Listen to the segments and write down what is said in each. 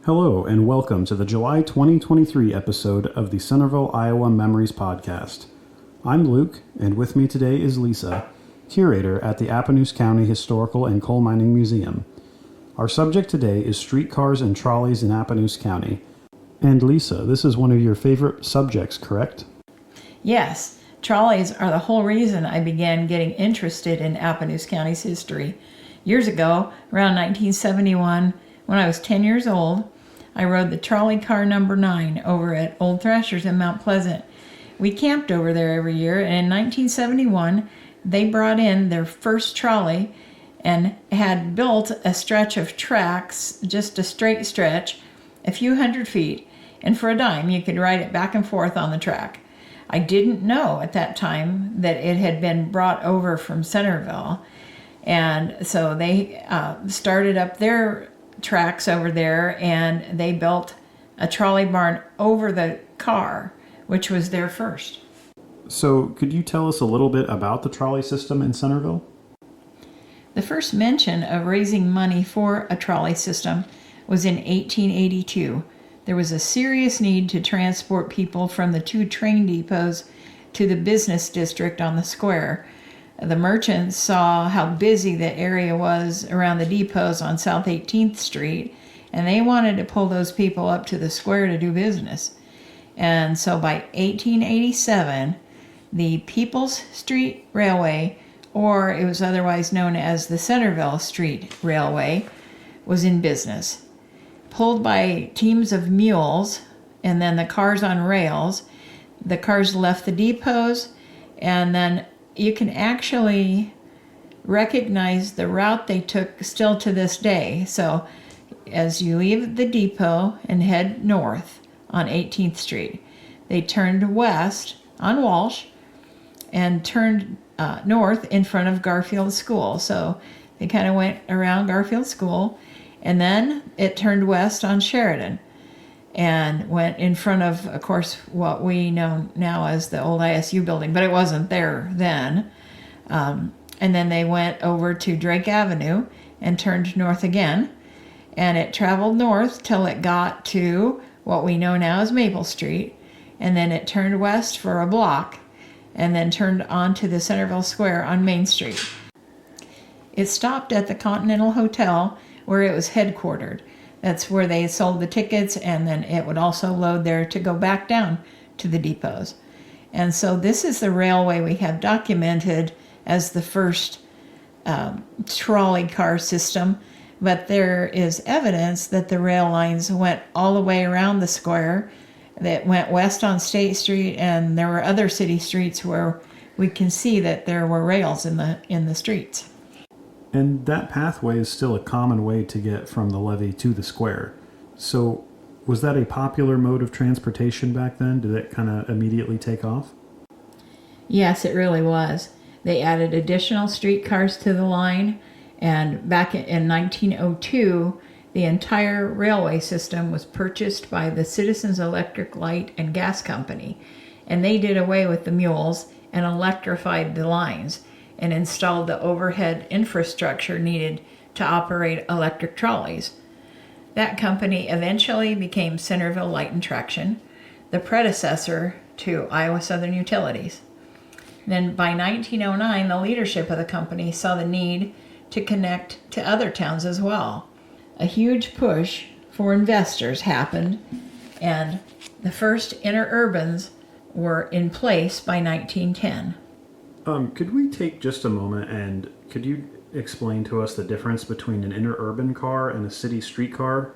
Hello, and welcome to the July 2023 episode of the Centerville, Iowa Memories Podcast. I'm Luke, and with me today is Lisa, curator at the Appanoose County Historical and Coal Mining Museum. Our subject today is streetcars and trolleys in Appanoose County. And Lisa, this is one of your favorite subjects, correct? Yes, trolleys are the whole reason I began getting interested in Appanoose County's history. Years ago, around 1971, when I was 10 years old, I rode the trolley car number 9 over at Old Thrashers in Mount Pleasant. We camped over there every year, and in 1971, they brought in their first trolley and had built a stretch of tracks, just a straight stretch, a few hundred feet, and for a dime you could ride it back and forth on the track. I didn't know at that time that it had been brought over from Centerville, and so they started up their tracks over there, and they built a trolley barn over the car, which was their first. So, could you tell us a little bit about the trolley system in Centerville? The first mention of raising money for a trolley system was in 1882. There was a serious need to transport people from the 2 train depots to the business district on the square. The merchants saw how busy the area was around the depots on South 18th Street, and they wanted to pull those people up to the square to do business. And so by 1887, the People's Street Railway, or it was otherwise known as the Centerville Street Railway, was in business. Pulled by teams of mules and then the cars on rails, the cars left the depots, and then you can actually recognize the route they took still to this day. So as you leave the depot and head north on 18th Street, they turned west on Walsh and turned north in front of Garfield School. So they kind of went around Garfield School, and then it turned west on Sheridan and went in front of course, what we know now as the old ISU building, but it wasn't there then. And then they went over to Drake Avenue and turned north again, and it traveled north till it got to what we know now as Maple Street, and then it turned west for a block, and then turned onto the Centerville Square on Main Street. It stopped at the Continental Hotel, where it was headquartered. That's where they sold the tickets, and then it would also load there to go back down to the depots. And so this is the railway we have documented as the first trolley car system, but there is evidence that the rail lines went all the way around the square, that went west on State Street, and there were other city streets where we can see that there were rails in the streets. And that pathway is still a common way to get from the levee to the square. So, was that a popular mode of transportation back then? Did it kind of immediately take off? Yes, it really was. They added additional streetcars to the line, and back in 1902, the entire railway system was purchased by the Citizens Electric Light and Gas Company, and they did away with the mules and electrified the lines and installed the overhead infrastructure needed to operate electric trolleys. That company eventually became Centerville Light and Traction, the predecessor to Iowa Southern Utilities. Then by 1909, the leadership of the company saw the need to connect to other towns as well. A huge push for investors happened, and the first interurbans were in place by 1910. Could we take just a moment, and could you explain to us the difference between an interurban car and a city streetcar?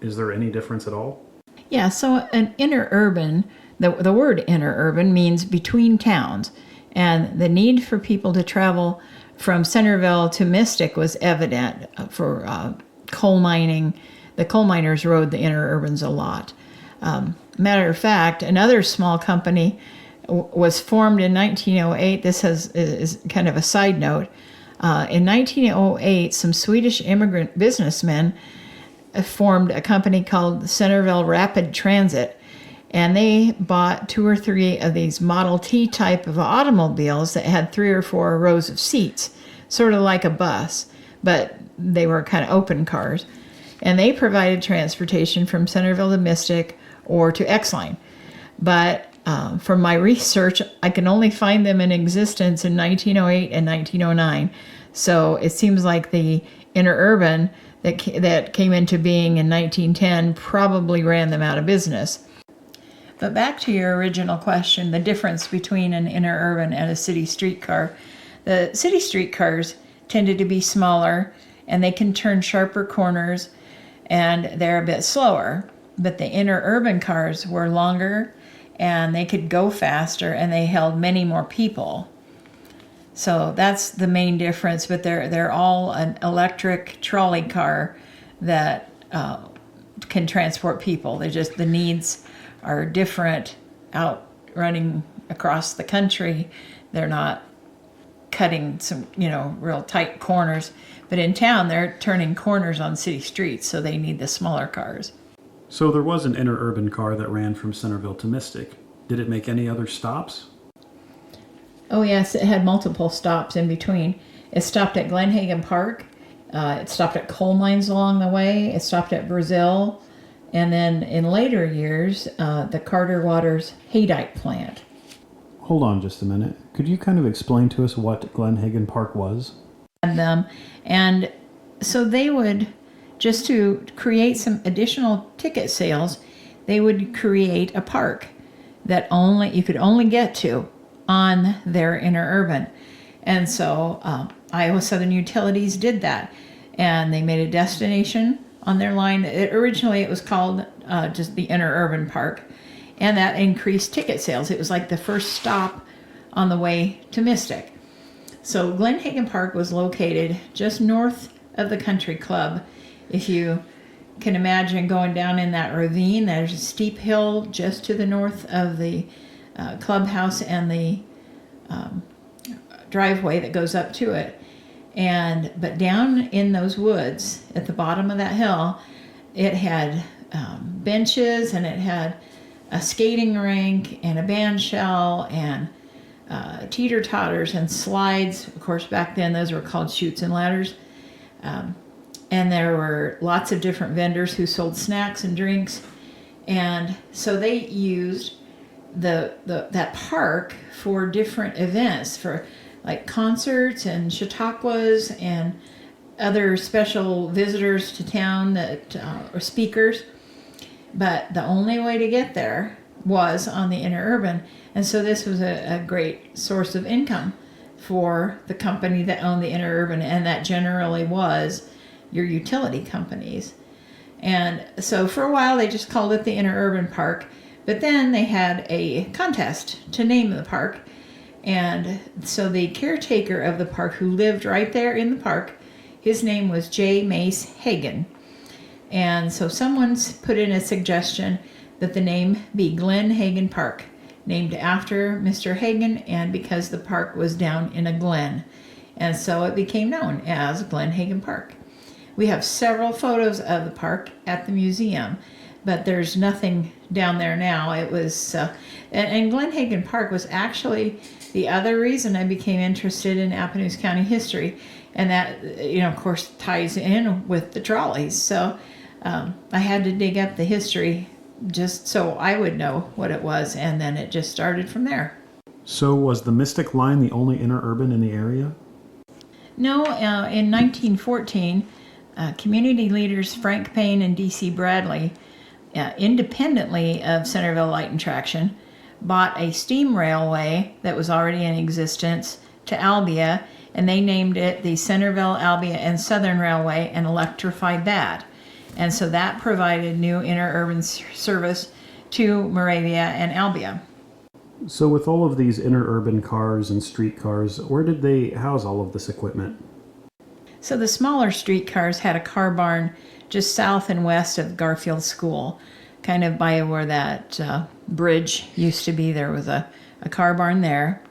Is there any difference at all? Yeah, so an interurban, the word interurban means between towns, and the need for people to travel from Centerville to Mystic was evident for coal mining. The coal miners rode the interurbans a lot. Matter of fact, another small company was formed in 1908. This is kind of a side note. In 1908, some Swedish immigrant businessmen formed a company called Centerville Rapid Transit, and they bought 2 or 3 of these Model T type of automobiles that had 3 or 4 rows of seats, sort of like a bus, but they were kind of open cars. and they provided transportation from Centerville to Mystic or to X-Line. But from my research, I can only find them in existence in 1908 and 1909. So it seems like the interurban that came into being in 1910 probably ran them out of business. But back to your original question, the difference between an interurban and a city streetcar. The city streetcars tended to be smaller, and they can turn sharper corners, and they're a bit slower. But the interurban cars were longer, and they could go faster, and they held many more people. So that's the main difference, but they're all an electric trolley car that can transport people. They're just, the needs are different out running across the country. They're not cutting some, real tight corners. But in town, they're turning corners on city streets, so they need the smaller cars. So there was an interurban car that ran from Centerville to Mystic. Did it make any other stops? Oh yes, it had multiple stops in between. It stopped at Glenhagen Park. It stopped at coal mines along the way. It stopped at Brazil. And then in later years, the Carter Waters Haydite plant. Hold on just a minute. Could you kind of explain to us what Glenhagen Park was? And so they would, just to create some additional ticket sales, they would create a park that you could only get to on their interurban. And so Iowa Southern Utilities did that, and they made a destination on their line. Originally it was called just the interurban park, and that increased ticket sales. It was like the first stop on the way to Mystic. So Glenhagen Park was located just north of the country club. If you can imagine going down in that ravine, there's a steep hill just to the north of the clubhouse and the driveway that goes up to it. But down in those woods at the bottom of that hill, it had benches, and it had a skating rink and a band shell and teeter-totters and slides. Of course, back then those were called chutes and ladders. And there were lots of different vendors who sold snacks and drinks. And so they used that park for different events, for like concerts and chautauquas and other special visitors to town that or speakers. But the only way to get there was on the interurban. And so this was a great source of income for the company that owned the interurban, and that generally was your utility companies. And so for a while they just called it the interurban park, but then they had a contest to name the park. And so the caretaker of the park, who lived right there in the park, his name was J. Mace Hagan. And so someone's put in a suggestion that the name be Glenhagen Park, named after Mr. Hagan, and because the park was down in a glen. And so it became known as Glenhagen Park. We have several photos of the park at the museum, but there's nothing down there now. It was, and Glenhagen Park was actually the other reason I became interested in Appanoose County history. And that, of course, ties in with the trolleys. So I had to dig up the history just so I would know what it was, and then it just started from there. So was the Mystic Line the only interurban in the area? No, in 1914, community leaders Frank Payne and D.C. Bradley, independently of Centerville Light and Traction, bought a steam railway that was already in existence to Albia, and they named it the Centerville, Albia, and Southern Railway, and electrified that. And so that provided new interurban service to Moravia and Albia. So with all of these interurban cars and streetcars, where did they house all of this equipment? So the smaller streetcars had a car barn just south and west of Garfield School, kind of by where that bridge used to be. There was a car barn there.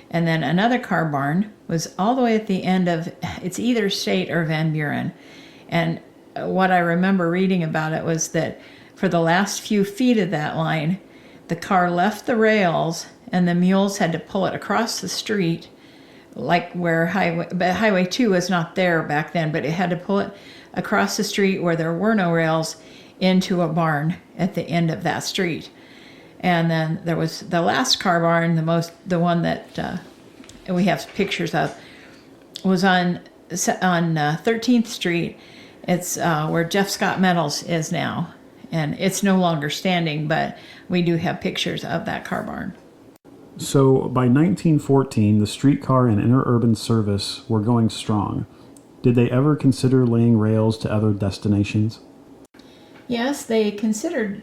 And then another car barn was all the way at the end of, it's either State or Van Buren. And what I remember reading about it was that for the last few feet of that line, the car left the rails and the mules had to pull it across the street, like where Highway 2 was not there back then, but it had to pull it across the street where there were no rails into a barn at the end of that street. And then there was the last car barn, the one that we have pictures of, was on 13th Street. It's where Jeff Scott Metals is now. And it's no longer standing, but we do have pictures of that car barn. So by 1914, the streetcar and interurban service were going strong. Did they ever consider laying rails to other destinations? Yes, they considered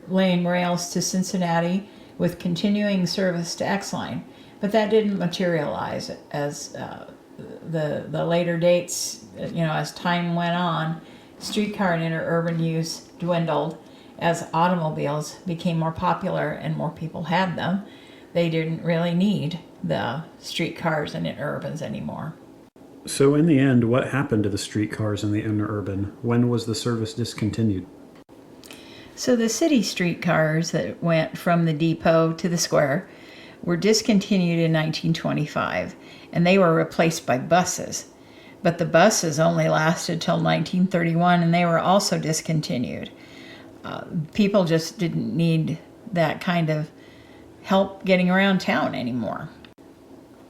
laying rails to Cincinnati with continuing service to X-Line, but that didn't materialize as the later dates, as time went on. Streetcar and interurban use dwindled as automobiles became more popular and more people had them. They didn't really need the streetcars and interurbans anymore. So in the end, what happened to the streetcars and the interurban? When was the service discontinued? So the city streetcars that went from the depot to the square were discontinued in 1925, and they were replaced by buses. But the buses only lasted till 1931, and they were also discontinued. People just didn't need that kind of help getting around town anymore.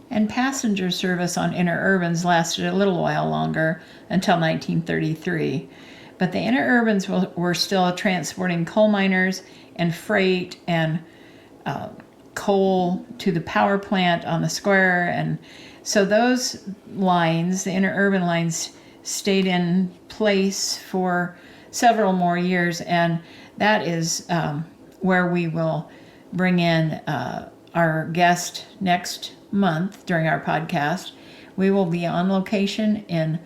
And passenger service on interurbans lasted a little while longer, until 1933. But the interurbans were still transporting coal miners and freight and coal to the power plant on the square. And so those lines, the interurban lines, stayed in place for several more years. And that is where we will bring in our guest next month during our podcast. We will be on location in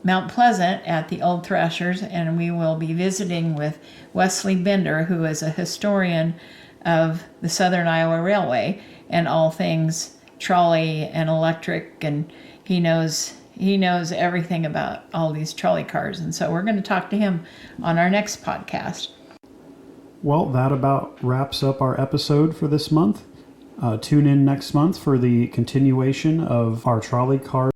Mount Pleasant at the Old Thrashers, and we will be visiting with Wesley Bender, who is a historian of the Southern Iowa Railway and all things trolley and electric, and he knows everything about all these trolley cars. And so we're going to talk to him on our next podcast. Well, that about wraps up our episode for this month. Tune in next month for the continuation of our trolley car